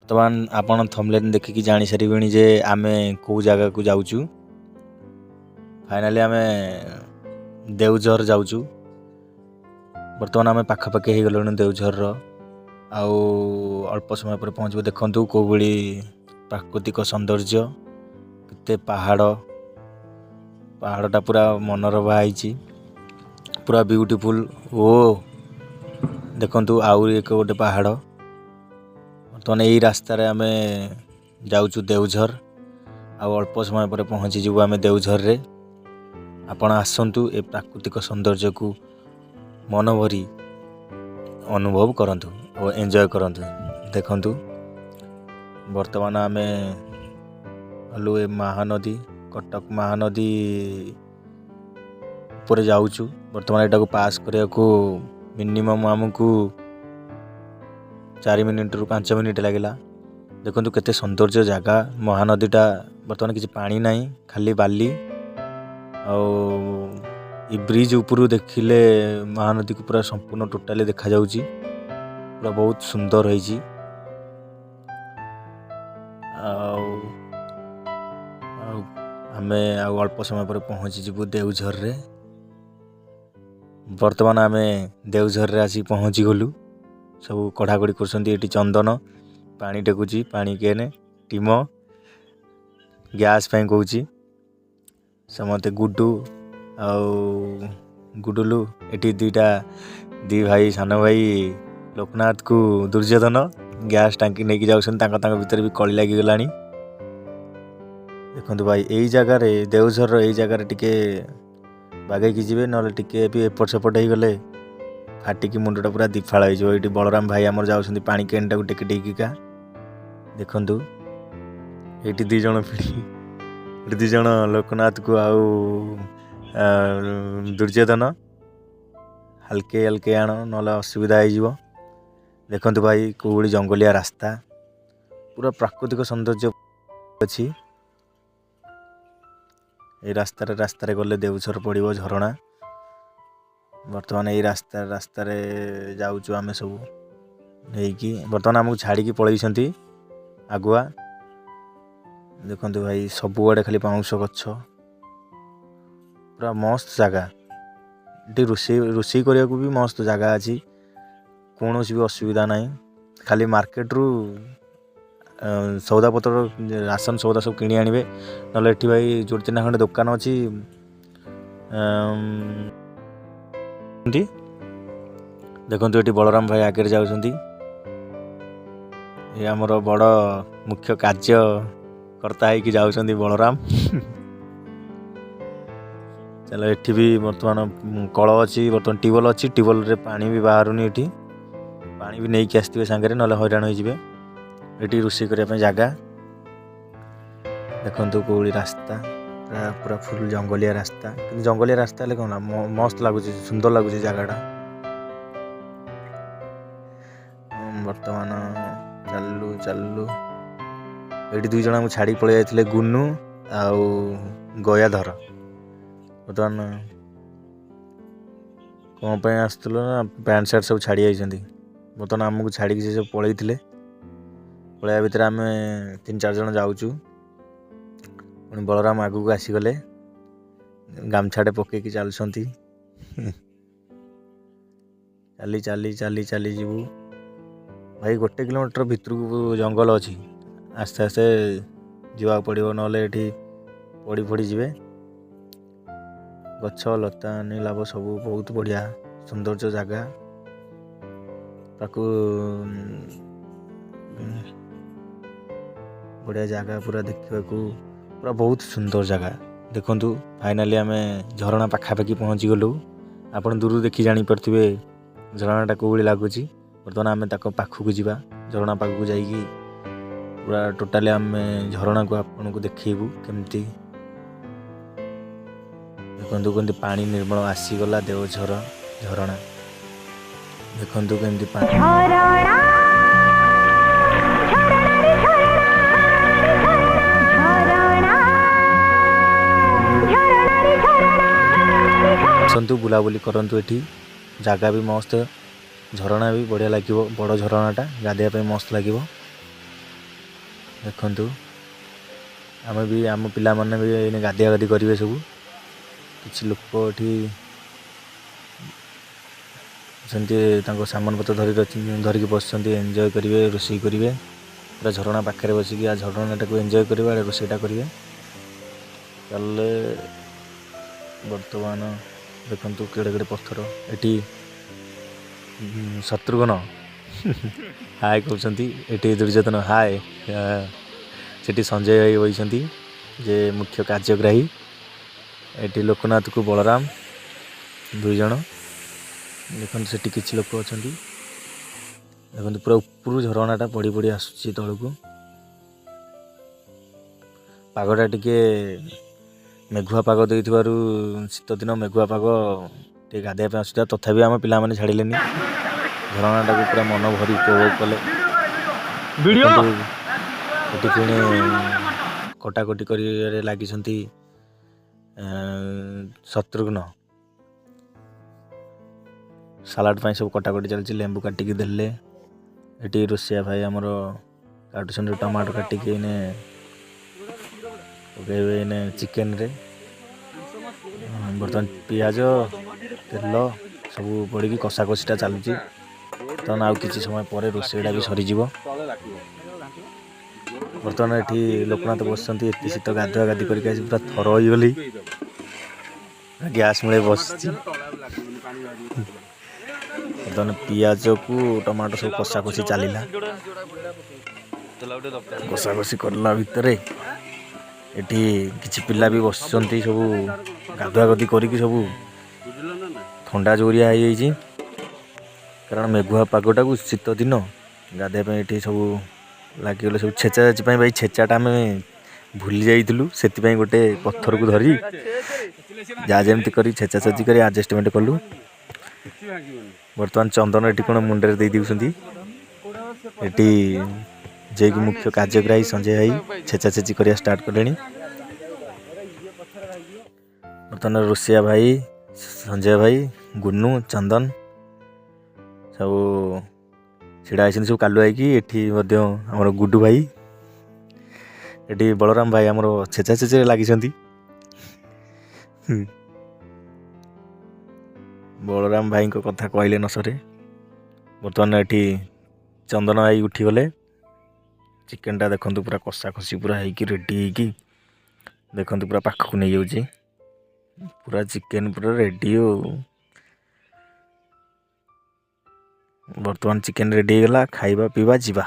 ବର୍ତ୍ତମାନ ଆପଣ ଥମ୍ବନେଲ୍ ଦେଖିକି ଜାଣି ସାରିବେଣି ଯେ ଆମେ କେଉଁ ଜାଗାକୁ ଯାଉଛୁ। ଫାଇନାଲି ଆମେ ଦେଓଝର ଯାଉଛୁ। ବର୍ତ୍ତମାନ ଆମେ ପାଖାପାଖି ହେଇଗଲୁଣି ଦେଓଝରର। ଆଉ ଅଳ୍ପ ସମୟ ପରେ ପହଞ୍ଚିବ। ଦେଖନ୍ତୁ କେଉଁଭଳି ପ୍ରାକୃତିକ ସୌନ୍ଦର୍ଯ୍ୟ, କେତେ ପାହାଡ଼ଟା ପୁରା ମନୋରମା ହେଇଛି, ପୁରା ବିୟୁଟିଫୁଲ୍। ଓ ଦେଖନ୍ତୁ ଆହୁରି ଗୋଟେ ପାହାଡ଼। ବର୍ତ୍ତମାନ ଏଇ ରାସ୍ତାରେ ଆମେ ଯାଉଛୁ ଦେଓଝର। ଆଉ ଅଳ୍ପ ସମୟ ପରେ ପହଞ୍ଚିଯିବୁ ଆମେ ଦେଓଝରରେ। ଆପଣ ଆସନ୍ତୁ ଏ ପ୍ରାକୃତିକ ସୌନ୍ଦର୍ଯ୍ୟକୁ ମନଭରି ଅନୁଭବ କରନ୍ତୁ ଓ ଏନ୍ଜୟ କରନ୍ତୁ। ଦେଖନ୍ତୁ ବର୍ତ୍ତମାନ ଆମେ ଗଲୁ ଏ ମହାନଦୀ, କଟକ ମହାନଦୀ ଉପରେ ଯାଉଛୁ। ବର୍ତ୍ତମାନ ଏଟାକୁ ପାସ୍ କରିବାକୁ ମିନିମମ୍ ଆମକୁ 4 ମିନିଟ୍ରୁ 5 ମିନିଟ୍ ଲାଗିଲା। ଦେଖନ୍ତୁ କେତେ ସୌନ୍ଦର୍ଯ୍ୟ ଜାଗା। ମହାନଦୀଟା ବର୍ତ୍ତମାନ କିଛି ପାଣି ନାହିଁ, ଖାଲି ବାଲି। ଆଉ ଏ ବ୍ରିଜ୍ ଉପରୁ ଦେଖିଲେ ମହାନଦୀକୁ ପୁରା ସମ୍ପୂର୍ଣ୍ଣ ଟୋଟାଲି ଦେଖାଯାଉଛି। ପୁରା ବହୁତ ସୁନ୍ଦର ହେଇଛି। ଆଉ ଆମେ ଆଉ ଅଳ୍ପ ସମୟ ପରେ ପହଞ୍ଚିଯିବୁ ଦେଓଝରରେ। ବର୍ତ୍ତମାନ ଆମେ ଦେଓଝରରେ ଆସିକି ପହଞ୍ଚିଗଲୁ। ସବୁ କଢ଼ାକଢ଼ି କରୁଛନ୍ତି। ଏଠି ଚନ୍ଦନ ପାଣି ଟେକୁଛି, ପାଣି କେନ୍ ଟିମ ଗ୍ୟାସ୍ ପାଇଁ କହୁଛି। ସମସ୍ତେ ଗୁଡୁ ଆଉ ଗୁଡୁଲୁ ଏଠି ଦି ଭାଇ, ସାନ ଭାଇ ଲୋକନାଥକୁ ଦୁର୍ଯ୍ୟୋଧନ ଗ୍ୟାସ୍ ଟାଙ୍କି ନେଇକି ଯାଉଛନ୍ତି। ତାଙ୍କ ଭିତରେ ବି କଳି ଲାଗିଗଲାଣି। ଦେଖନ୍ତୁ ଭାଇ, ଏଇ ଜାଗାରେ ଦେଓଝରର ଏଇ ଜାଗାରେ ଟିକେ ବାଗେଇକି ଯିବେ, ନହେଲେ ଟିକେ ବି ଏପଟ ସେପଟ ହେଇଗଲେ ଫାଟିକି ମୁଣ୍ଡଟା ପୁରା ଦିଫାଳ ହେଇଯିବ। ଏଇଠି ବଳରାମ ଭାଇ ଆମର ଯାଉଛନ୍ତି ପାଣି କେନ୍ଟାକୁ ଟେକି ଟେକିକା। ଦେଖନ୍ତୁ ଏଇଠି ଦି ଜଣ ଲୋକନାଥକୁ ଆଉ ଦୁର୍ଯ୍ୟୋଧନ ହାଲକେ ଆଣ, ନହେଲେ ଅସୁବିଧା ହେଇଯିବ। ଦେଖନ୍ତୁ ଭାଇ କୋଉଭଳି ଜଙ୍ଗଲିଆ ରାସ୍ତା, ପୁରା ପ୍ରାକୃତିକ ସୌନ୍ଦର୍ଯ୍ୟ ଅଛି। ଏଇ ରାସ୍ତାରେ ଗଲେ ଦେଓଝର ପଡ଼ିବ ଝରଣା। ବର୍ତ୍ତମାନ ଏଇ ରାସ୍ତାରେ ଯାଉଛୁ ଆମେ ସବୁ ନେଇକି। ବର୍ତ୍ତମାନ ଆମକୁ ଛାଡ଼ିକି ପଳେଇଛନ୍ତି ଆଗୁଆ। ଦେଖନ୍ତୁ ଭାଇ ସବୁଆଡ଼େ ଖାଲି ବାଉଁଶ ଗଛ, ପୁରା ମସ୍ତ ଜାଗା। ଏଠି ରୋଷେଇ କରିବାକୁ ବି ମସ୍ତ ଜାଗା ଅଛି। କୌଣସି ବି ଅସୁବିଧା ନାହିଁ। ଖାଲି ମାର୍କେଟରୁ ସଉଦାପତ୍ର, ରାସନ ସଉଦା ସବୁ କିଣି ଆଣିବେ। ନହେଲେ ଏଠି ଭାଇ ଯୋଉ 3 ଖଣ୍ଡେ ଦୋକାନ ଅଛି। ଦେଖନ୍ତୁ ଏଠି ବଳରାମ ଭାଇ ଆଗରେ ଯାଉଛନ୍ତି। ଏ ଆମର ବଡ଼ ମୁଖ୍ୟ କାର୍ଯ୍ୟକର୍ତ୍ତା ହେଇକି ଯାଉଛନ୍ତି ବଳରାମ। ଚାଲ ଏଠି ବି ବର୍ତ୍ତମାନ କଳ ଅଛି, ବର୍ତ୍ତମାନ ଟ୍ୟୁବଲ୍ ଅଛି। ଟ୍ୟୁବଲ୍ରେ ପାଣି ବି ବାହାରୁନି। ଏଠି ପାଣି ବି ନେଇକି ଆସିଥିବେ ସାଙ୍ଗରେ, ନହେଲେ ହଇରାଣ ହେଇଯିବେ। ଏଠି ରୋଷେଇ କରିବା ପାଇଁ ଜାଗା। ଦେଖନ୍ତୁ କୋଉଭଳି ରାସ୍ତା, ପୁରା ଫୁଲ୍ ଜଙ୍ଗଲିଆ ରାସ୍ତା। କିନ୍ତୁ ଜଙ୍ଗଲିଆ ରାସ୍ତା ହେଲେ କ'ଣ ମସ୍ତ ଲାଗୁଛି, ସୁନ୍ଦର ଲାଗୁଛି ଜାଗାଟା। ବର୍ତ୍ତମାନ ଚାଲୁ ଏଇଠି 2 ଜଣ ଆମକୁ ଛାଡ଼ିକି ପଳେଇ ଯାଇଥିଲେ, ଗୁନୁ ଆଉ ଗୟାଧର। ବର୍ତ୍ତମାନ କ'ଣ ପାଇଁ ଆସୁଥିଲୁ ନା ପ୍ୟାଣ୍ଟ ସାର୍ଟ ସବୁ ଛାଡ଼ି ଯାଇଛନ୍ତି। ବର୍ତ୍ତମାନ ଆମକୁ ଛାଡ଼ିକି ସେ ସବୁ ପଳେଇଥିଲେ। ପଳେଇବା ଭିତରେ ଆମେ 3-4 ଜଣ ଯାଉଛୁ। ପୁଣି ବଳରାମ ଆଗକୁ ଆସିଗଲେ, ଗାମଛାଟେ ପକେଇକି ଚାଲୁଛନ୍ତି। ଚାଲି ଯିବୁ ଭାଇ। 1 କିଲୋମିଟର ଭିତରକୁ ଜଙ୍ଗଲ ଅଛି। ଆସ୍ତେ ଆସ୍ତେ ଯିବାକୁ ପଡ଼ିବ, ନହେଲେ ଏଠି ପଡ଼ି ଯିବେ। ଗଛ ଲତା ନିଲାଭ ସବୁ ବହୁତ ବଢ଼ିଆ ସୌନ୍ଦର୍ଯ୍ୟ ଜାଗା। ତାକୁ ବଢ଼ିଆ ଜାଗା, ପୁରା ଦେଖିବାକୁ ପୁରା ବହୁତ ସୁନ୍ଦର ଜାଗା। ଦେଖନ୍ତୁ ଫାଇନାଲି ଆମେ ଝରଣା ପାଖାପାଖି ପହଞ୍ଚିଗଲୁ। ଆପଣ ଦୂରରୁ ଦେଖି ଜାଣିପାରୁଥିବେ ଝରଣାଟା କୋଉଭଳି ଲାଗୁଛି। ବର୍ତ୍ତମାନ ଆମେ ତାଙ୍କ ପାଖକୁ ଯିବା। ଝରଣା ପାଖକୁ ଯାଇକି ପୁରା ଟୋଟାଲି ଆମେ ଝରଣାକୁ ଆପଣଙ୍କୁ ଦେଖେଇବୁ କେମିତି। ଦେଖନ୍ତୁ କେମିତି ପାଣି ନିର୍ମଳ ଆସିଗଲା ଦେଓଝର ଝରଣା। ଦେଖନ୍ତୁ କେମିତି ପାଣି ଆସନ୍ତୁ, ବୁଲାବୁଲି କରନ୍ତୁ। ଏଠି ଜାଗା ବି ମସ୍ତ, ଝରଣା ବି ବଢ଼ିଆ ଲାଗିବ। ବଡ଼ ଝରଣାଟା ଗାଧୋଇବା ପାଇଁ ମସ୍ତ ଲାଗିବ। ଦେଖନ୍ତୁ ଆମେ ବି ଆମ ପିଲାମାନେ ବି ଏଇନେ ଗାଧିଆ ଗାଧି କରିବେ ସବୁ। କିଛି ଲୋକ ଏଠି ସେମିତି ତାଙ୍କ ସାମାନ ପତ୍ର ଧରିକି ବସିଛନ୍ତି, ଏନ୍ଜୟ କରିବେ, ରୋଷେଇ କରିବେ। ପୁରା ଝରଣା ପାଖରେ ବସିକି ଝରଣାଟାକୁ ଏନ୍ଜୟ କରିବେ, ରୋଷେଇଟା କରିବେ। ତାହେଲେ ବର୍ତ୍ତମାନ ଦେଖନ୍ତୁ କେଡ଼େ କେଡ଼େ ପଥର ଏଠି। ଶତ୍ରୁଘ୍ନ ହାଏ କହୁଛନ୍ତି, ଏଠି ଦୁର୍ଯ୍ୟୋଧନ ହାଏ। ସେଠି ସଞ୍ଜୟ ଭାଇ ବସିଛନ୍ତି ଯେ ମୁଖ୍ୟ କାର୍ଯ୍ୟଗ୍ରାହୀ। ଏଠି ଲୋକନାଥକୁ ବଳରାମ, 2 ଜଣ। ଦେଖନ୍ତୁ ସେଠି କିଛି ଲୋକ ଅଛନ୍ତି। ଦେଖନ୍ତୁ ପୁରା ଉପରୁ ଝରଣାଟା ପଡ଼ି ପଡ଼ି ଆସୁଛି ତଳକୁ। ପାଗଟା ଟିକେ ମେଘୁଆ ପାଗ ଦେଇଥିବାରୁ, ଶୀତଦିନ ମେଘୁଆ ପାଗ, ଟିକେ ଗାଧୋଇବା ପାଇଁ ଅସୁବିଧା। ତଥାପି ଆମ ପିଲାମାନେ ଛାଡ଼ିଲେନି, ଝରଣାଟାକୁ ପୁରା ମନ ଭରି ଉପଭୋଗ କଲେ। ଏଠି ପୁଣି କଟାକଟି କରିବାରେ ଲାଗିଛନ୍ତି ଶତ୍ରୁଘ୍ନ। ସାଲାଡ଼ ପାଇଁ ସବୁ କଟାକଟି ଚାଲିଛି, ଲେମ୍ବୁ କାଟିକି ଦେଲେ। ଏଠି ରୋଷେଇଆ ଭାଇ ଆମର କାଟୁଛନ୍ତି ଟମାଟୋ କାଟିକି ଏଇନେ ପକାଇବେ ଏଇନେ ଚିକେନରେ। ବର୍ତ୍ତମାନ ପିଆଜ ତେଲ ସବୁ ପଡ଼ିକି କଷାକଷିଟା ଚାଲୁଛି। ବର୍ତ୍ତମାନ ଆଉ କିଛି ସମୟ ପରେ ରୋଷେଇଟା ବି ସରିଯିବ। ବର୍ତ୍ତମାନ ଏଠି ଲୋକନାଥ ବସିଛନ୍ତି। ଏତେ ଶୀତ ଗାଧୁଆ ଗାଧି କରିକି ଆସି ପୁରା ଥର ହୋଇଗଲି। ଗ୍ୟାସ୍ ମୂଳେ ବସିଛି। ବର୍ତ୍ତମାନ ପିଆଜକୁ ଟମାଟୋ ସବୁ କଷାକଷି ଚାଲିଲା। କଷାକଷି କରିଲା ଭିତରେ ଏଠି କିଛି ପିଲା ବି ବସିଛନ୍ତି, ସବୁ ଗାଧୁଆ ଗାଧି କରିକି ସବୁ ଥଣ୍ଡା ଜୋରିଆ ହେଇଯାଇଛି। କାରଣ ମେଘୁଆ ପାଗଟାକୁ ଶୀତ ଦିନ ଗାଧୋଇବା ପାଇଁ ଏଠି ସବୁ ଲାଗିଗଲେ। ସବୁ ଛେଚା ଛେଚି ପାଇଁ ଭାଇ ଛେଚାଟା ଆମେ ଭୁଲି ଯାଇଥିଲୁ, ସେଥିପାଇଁ ଗୋଟେ ପଥରକୁ ଧରି ଯାହା ଯେମିତି କରି ଛେଚା ଛେଚି କରି ଆଡ଼ଜଷ୍ଟମେଣ୍ଟ କଲୁ। ବର୍ତ୍ତମାନ ଚନ୍ଦନ ଏଠି କ'ଣ ମୁଣ୍ଡରେ ଦେଇ ଦେଉଛନ୍ତି। ଏଠି ଯିଏକି ମୁଖ୍ୟ କାର୍ଯ୍ୟଗ୍ରାହୀ ସଞ୍ଜୟ ଭାଇ ଛେଚା ଛେଚି କରିବା ଷ୍ଟାର୍ଟ କଲେଣି। ବର୍ତ୍ତମାନ ରୋଷେଇଆ ଭାଇ ସଞ୍ଜୟ ଭାଇ, ଗୁନୁ, ଚନ୍ଦନ ସବୁ ଛିଡ଼ା ହେଇଛନ୍ତି, ସବୁ କାଲୁ ହେଇକି। ଏଠି ମଧ୍ୟ ଆମର ଗୁଡୁ ଭାଇ, ଏଠି ବଳରାମ ଭାଇ ଆମର ଛେଚା ଛେଚିରେ ଲାଗିଛନ୍ତି। ବଳରାମ ଭାଇଙ୍କ କଥା କହିଲେ ନ ସରେ। ବର୍ତ୍ତମାନ ଏଠି ଚନ୍ଦନ ଭାଇ ଉଠିଗଲେ। ଚିକେନଟା ଦେଖନ୍ତୁ ପୁରା କଷା କଷି ପୁରା ହେଇକି ରେଡ଼ି ହେଇକି, ଦେଖନ୍ତୁ ପୁରା ପାଖକୁ ନେଇଯାଉଛି। ପୁରା ଚିକେନ ପୁରା ରେଡ଼ି। ବର୍ତ୍ତମାନ ଚିକେନ ରେଡ଼ି ହେଇଗଲା, ଖାଇବା ପିଇବା ଯିବା।